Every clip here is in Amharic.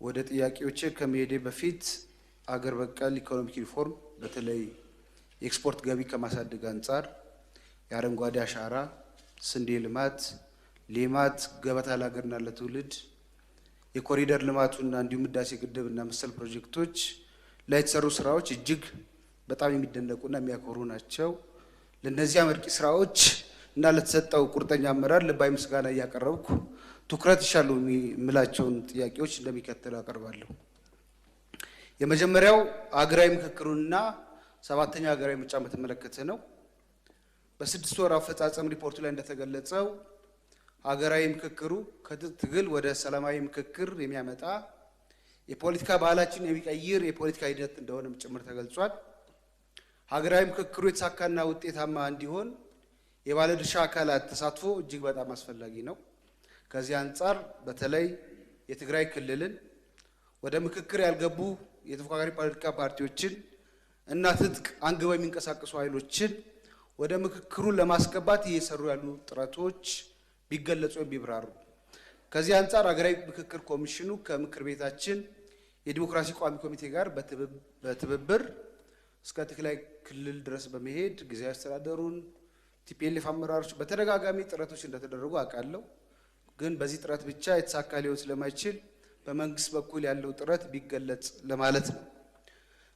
ወደ ጥያቄዎቼ ከመሄዴ በፊት አገር በቀል ኢኮኖሚክ ሪፎርም በተለይ የኤክስፖርት ገቢ ከማሳደግ አንጻር የአረንጓዴ አሻራ፣ ስንዴ ልማት፣ ሌማት፣ ገበታ ለሀገርና ለትውልድ፣ የኮሪደር ልማቱና እንዲሁም ህዳሴ ግድብና መሰል ፕሮጀክቶች ላይ የተሰሩ ስራዎች እጅግ በጣም የሚደነቁና የሚያኮሩ ናቸው። ለነዚህ አመርቂ ስራዎች እና ለተሰጠው ቁርጠኛ አመራር ልባዊ ምስጋና እያቀረብኩ ትኩረት ይሻሉ የሚላቸውን ጥያቄዎች እንደሚከተለው አቀርባለሁ። የመጀመሪያው ሀገራዊ ምክክሩንና ሰባተኛው ሀገራዊ ምርጫ በተመለከተ ነው። በ6 ወር አፈጻጸም ሪፖርቱ ላይ እንደተገለጸው ሀገራዊ ምክክሩ ከትግል ወደ ሰላማዊ ምክክር የሚያመጣ የፖለቲካ ባህላችን የሚቀይር የፖለቲካ ሂደት እንደሆነም ጭምር ተገልጿል። ሀገራዊ ምክክሩ የተሳካና ውጤታማ እንዲሆን የባለድርሻ አካላት ተሳትፎ እጅግ በጣም አስፈላጊ ነው። ከዚህ አንጻር በተለይ የትግራይ ክልልን ወደ ምክክር ያልገቡ የተፎካካሪ ፖለቲካ ፓርቲዎችን እና ትጥቅ አንግበው የሚንቀሳቀሱ ኃይሎችን ወደ ምክክሩ ለማስገባት እየሰሩ ያሉ ጥረቶች ቢገለጹ ቢብራሩ። ከዚህ አንጻር ሀገራዊ ምክክር ኮሚሽኑ ከምክር ቤታችን የዲሞክራሲ ቋሚ ኮሚቴ ጋር በትብብር እስከ ትግራይ ክልል ድረስ በመሄድ ጊዜያዊ አስተዳደሩን ቲፒኤልኤፍ አመራሮች በተደጋጋሚ ጥረቶች እንደተደረጉ አውቃለሁ። ግን በዚህ ጥረት ብቻ የተሳካ ሊሆን ስለማይችል በመንግስት በኩል ያለው ጥረት ቢገለጽ ለማለት ነው።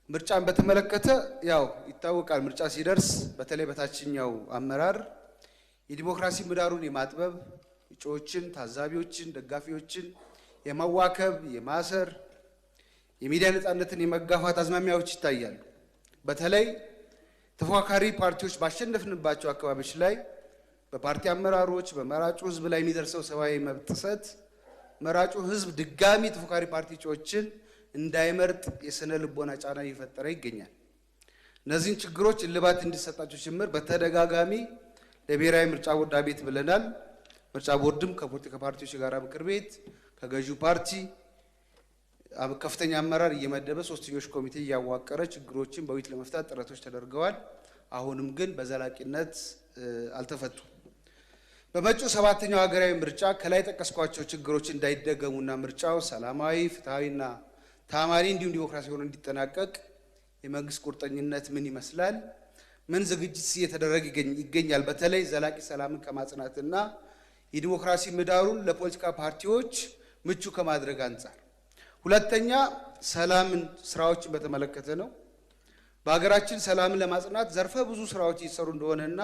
ምርጫን በተመለከተ ያው ይታወቃል። ምርጫ ሲደርስ በተለይ በታችኛው አመራር የዲሞክራሲ ምህዳሩን የማጥበብ እጩዎችን፣ ታዛቢዎችን፣ ደጋፊዎችን የማዋከብ፣ የማሰር፣ የሚዲያ ነፃነትን የመጋፋት አዝማሚያዎች ይታያሉ። በተለይ ተፎካካሪ ፓርቲዎች ባሸነፍንባቸው አካባቢዎች ላይ በፓርቲ አመራሮች በመራጩ ህዝብ ላይ የሚደርሰው ሰብአዊ መብት ጥሰት መራጩ ህዝብ ድጋሚ ተፎካካሪ ፓርቲ እጩዎችን እንዳይመርጥ የስነ ልቦና ጫና እየፈጠረ ይገኛል። እነዚህን ችግሮች እልባት እንዲሰጣቸው ጭምር በተደጋጋሚ ለብሔራዊ ምርጫ ቦርድ አቤት ብለናል። ምርጫ ቦርድም ከፖለቲካ ፓርቲዎች ጋር ምክር ቤት ከገዢው ፓርቲ ከፍተኛ አመራር እየመደበ ሶስትዮሽ ኮሚቴ እያዋቀረ ችግሮችን በውይይት ለመፍታት ጥረቶች ተደርገዋል። አሁንም ግን በዘላቂነት አልተፈቱም። በመጪው ሰባተኛው ሀገራዊ ምርጫ ከላይ ጠቀስኳቸው ችግሮች እንዳይደገሙና ምርጫው ሰላማዊ፣ ፍትሐዊና ታማኒ እንዲሁም ዲሞክራሲ ሆኖ እንዲጠናቀቅ የመንግስት ቁርጠኝነት ምን ይመስላል? ምን ዝግጅት እየተደረገ ይገኛል? በተለይ ዘላቂ ሰላምን ከማጽናትና የዲሞክራሲ ምህዳሩን ለፖለቲካ ፓርቲዎች ምቹ ከማድረግ አንጻር። ሁለተኛ ሰላምን ስራዎችን በተመለከተ ነው። በሀገራችን ሰላምን ለማጽናት ዘርፈ ብዙ ስራዎች እየተሰሩ እንደሆነና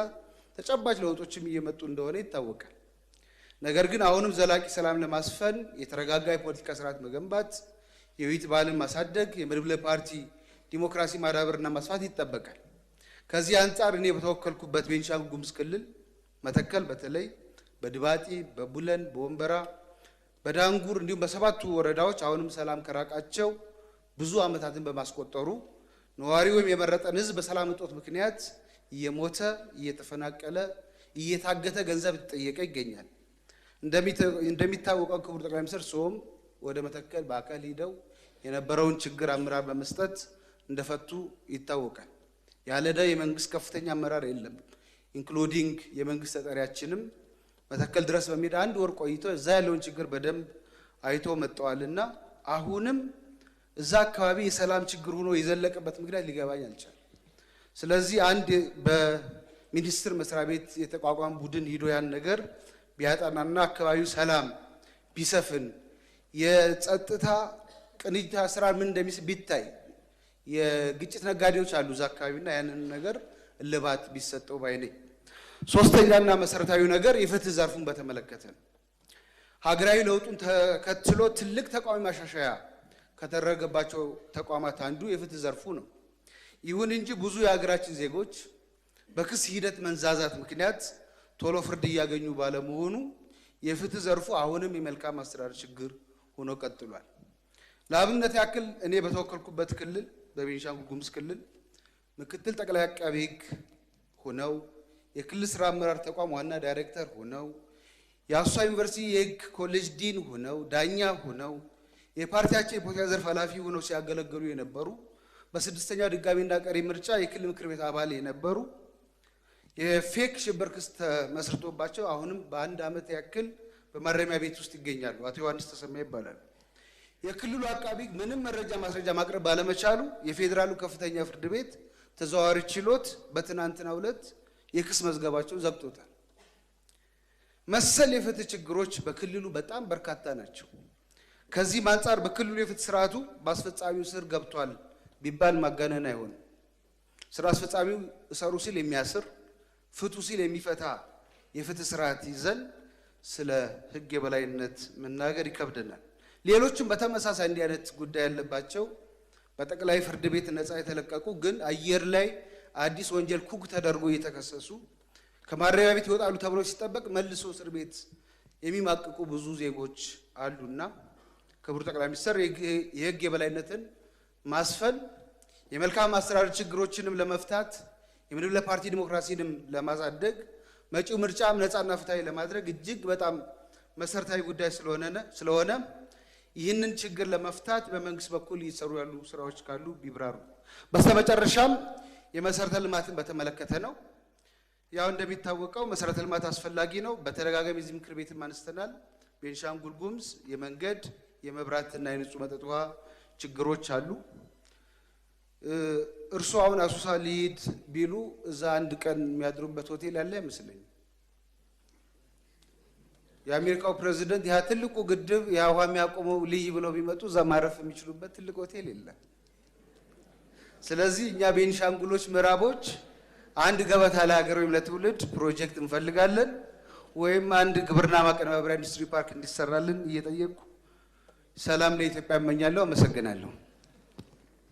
ተጨባጭ ለውጦችም እየመጡ እንደሆነ ይታወቃል። ነገር ግን አሁንም ዘላቂ ሰላም ለማስፈን የተረጋጋ የፖለቲካ ስርዓት መገንባት፣ የውይይት ባህልን ማሳደግ፣ የመድብለ ፓርቲ ዲሞክራሲ ማዳበርና ማስፋት ይጠበቃል። ከዚህ አንጻር እኔ በተወከልኩበት ቤንሻንጉል ጉሙዝ ክልል መተከል በተለይ በድባጢ፣ በቡለን፣ በወንበራ፣ በዳንጉር እንዲሁም በሰባቱ ወረዳዎች አሁንም ሰላም ከራቃቸው ብዙ ዓመታትን በማስቆጠሩ ነዋሪው የመረጠን ህዝብ በሰላም እጦት ምክንያት እየሞተ እየተፈናቀለ እየታገተ ገንዘብ እየተጠየቀ ይገኛል። እንደሚታወቀው ክቡር ጠቅላይ ሚኒስትር ሶም ወደ መተከል በአካል ሂደው የነበረውን ችግር አመራር በመስጠት እንደፈቱ ይታወቃል። ያለደ የመንግስት ከፍተኛ አመራር የለም ኢንክሉዲንግ የመንግስት ተጠሪያችንም መተከል ድረስ በሚሄድ አንድ ወር ቆይቶ እዛ ያለውን ችግር በደንብ አይቶ መጥተዋልና አሁንም እዛ አካባቢ የሰላም ችግር ሆኖ የዘለቀበት ምክንያት ሊገባኝ አልቻለም። ስለዚህ አንድ በሚኒስትር መስሪያ ቤት የተቋቋመ ቡድን ሂዶ ያን ነገር ቢያጠናና አካባቢው ሰላም ቢሰፍን የጸጥታ ቅንጅት ስራ ምን እንደሚስ ቢታይ የግጭት ነጋዴዎች አሉ እዛ አካባቢና ያንን ነገር እልባት ቢሰጠው ባይ ነኝ። ሶስተኛና መሰረታዊ ነገር የፍትህ ዘርፉን በተመለከተ ነው። ሀገራዊ ለውጡን ተከትሎ ትልቅ ተቋማዊ ማሻሻያ ከተደረገባቸው ተቋማት አንዱ የፍትህ ዘርፉ ነው። ይሁን እንጂ ብዙ የሀገራችን ዜጎች በክስ ሂደት መንዛዛት ምክንያት ቶሎ ፍርድ እያገኙ ባለመሆኑ የፍትህ ዘርፉ አሁንም የመልካም አስተዳደር ችግር ሆኖ ቀጥሏል። ለአብነት ያክል እኔ በተወከልኩበት ክልል በቤንሻንጉል ጉሙዝ ክልል ምክትል ጠቅላይ አቃቤ ሕግ ሆነው የክልል ስራ አመራር ተቋም ዋና ዳይሬክተር ሆነው የአሶሳ ዩኒቨርሲቲ የሕግ ኮሌጅ ዲን ሆነው ዳኛ ሆነው የፓርቲያቸው የፖለቲካ ዘርፍ ኃላፊ ሆነው ሲያገለግሉ የነበሩ በስድስተኛው ድጋሚና ቀሪ ምርጫ የክልል ምክር ቤት አባል የነበሩ የፌክ ሽብር ክስ ተመስርቶባቸው አሁንም በአንድ ዓመት ያክል በማረሚያ ቤት ውስጥ ይገኛሉ። አቶ ዮሐንስ ተሰማ ይባላል። የክልሉ አቃቢ ምንም መረጃ ማስረጃ ማቅረብ ባለመቻሉ የፌዴራሉ ከፍተኛ ፍርድ ቤት ተዘዋዋሪ ችሎት በትናንትናው ዕለት የክስ መዝገባቸውን ዘግቶታል። መሰል የፍትህ ችግሮች በክልሉ በጣም በርካታ ናቸው። ከዚህም አንጻር በክልሉ የፍትህ ስርዓቱ በአስፈጻሚው ስር ገብቷል ቢባል ማጋነን አይሆንም። ስራ አስፈጻሚው እሰሩ ሲል የሚያስር ፍቱ ሲል የሚፈታ የፍትህ ስርዓት ይዘን ስለ ህግ የበላይነት መናገር ይከብደናል። ሌሎችም በተመሳሳይ እንዲህ አይነት ጉዳይ ያለባቸው በጠቅላይ ፍርድ ቤት ነፃ የተለቀቁ ግን አየር ላይ አዲስ ወንጀል ኩክ ተደርጎ እየተከሰሱ ከማረሚያ ቤት ይወጣሉ ተብሎ ሲጠበቅ መልሶ እስር ቤት የሚማቅቁ ብዙ ዜጎች አሉና ክቡር ጠቅላይ ሚኒስትር የህግ የበላይነትን ማስፈን የመልካም አስተዳደር ችግሮችንም ለመፍታት የመድብለ ፓርቲ ዲሞክራሲንም ለማሳደግ መጪው ምርጫም ነፃና ፍትሃዊ ለማድረግ እጅግ በጣም መሰረታዊ ጉዳይ ስለሆነ ይህንን ችግር ለመፍታት በመንግስት በኩል እየሰሩ ያሉ ስራዎች ካሉ ቢብራሩ። በስተመጨረሻም የመሰረተ ልማትን በተመለከተ ነው። ያው እንደሚታወቀው መሰረተ ልማት አስፈላጊ ነው። በተደጋጋሚ እዚህ ምክር ቤትም አንስተናል። ቤንሻንጉል ጉሙዝ የመንገድ የመብራትና የንጹህ መጠጥ ውሃ ችግሮች አሉ። እርሱ አሁን አሱሳ ሊሄድ ቢሉ እዛ አንድ ቀን የሚያድሩበት ሆቴል ያለ አይመስለኝም። የአሜሪካው ፕሬዝዳንት ያ ትልቁ ግድብ ያ ውሃ የሚያቆመው ልይ ብለው ቢመጡ እዛ ማረፍ የሚችሉበት ትልቅ ሆቴል የለም። ስለዚህ እኛ ቤንሻንጉሎች ምዕራቦች አንድ ገበታ ለሀገር ወይም ለትውልድ ፕሮጀክት እንፈልጋለን፣ ወይም አንድ ግብርና ማቀነባበሪያ ኢንዱስትሪ ፓርክ እንዲሰራልን እየጠየቁ ሰላም ለኢትዮጵያ እመኛለሁ። አመሰግናለሁ።